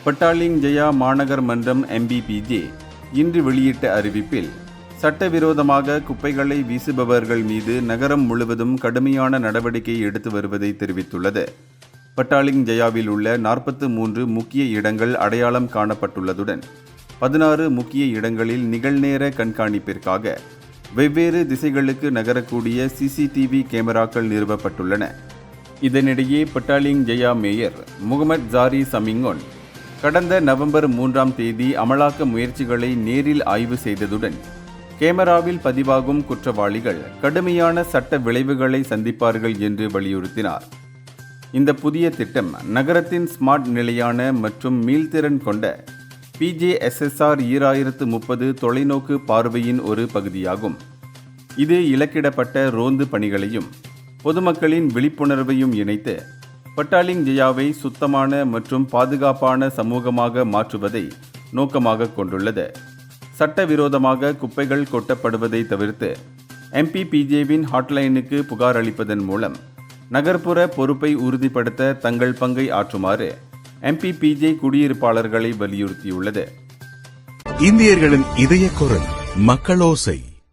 பட்டாலிங் ஜெயா மாநகர் மன்றம் MBPJ இன்று வெளியிட்ட அறிவிப்பில் சட்டவிரோதமாக குப்பைகளை வீசுபவர்கள் மீது நகரம் முழுவதும் கடுமையான நடவடிக்கை எடுத்து வருவதை தெரிவித்துள்ளது. பட்டாலிங் ஜெயாவில் உள்ள 43 முக்கிய இடங்கள் அடையாளம் காணப்பட்டுள்ளதுடன் 16 முக்கிய இடங்களில் நிகழ்நேர கண்காணிப்பிற்காக வெவ்வேறு திசைகளுக்கு நகரக்கூடிய CCTV கேமராக்கள் நிறுவப்பட்டுள்ளன. இதனிடையே பட்டாலிங் ஜெயா மேயர் முகமது ஜாரி சமிங்கோன் கடந்த நவம்பர் 3ஆம் தேதி அமலாக்க முயற்சிகளை நேரில் ஆய்வு செய்ததுடன் கேமராவில் பதிவாகும் குற்றவாளிகள் கடுமையான சட்ட விளைவுகளை சந்திப்பார்கள் என்று வலியுறுத்தினார். இந்த புதிய திட்டம் நகரத்தின் ஸ்மார்ட் நிலையான மற்றும் மீள்திறன் கொண்ட PJSSR 2030 தொலைநோக்கு பார்வையின் ஒரு பகுதியாகும். இது இலக்கிடப்பட்ட ரோந்து பணிகளையும் பொதுமக்களின் விழிப்புணர்வையும் இணைத்து பட்டாலிங் ஜெயாவை சுத்தமான மற்றும் பாதுகாப்பான சமூகமாக மாற்றுவதை நோக்கமாக கொண்டுள்ளது. சட்டவிரோதமாக குப்பைகள் கொட்டப்படுவதை தவிர்த்து MPPJவின் ஹாட்லைனுக்கு புகார் அளிப்பதன் மூலம் நகர்ப்புற பொறுப்பை உறுதிப்படுத்த தங்கள் பங்கை ஆற்றுமாறு MPPJ குடியிருப்பாளர்களை வலியுறுத்தியுள்ளது. இந்தியர்களின் இதய குரல் மக்களோசை.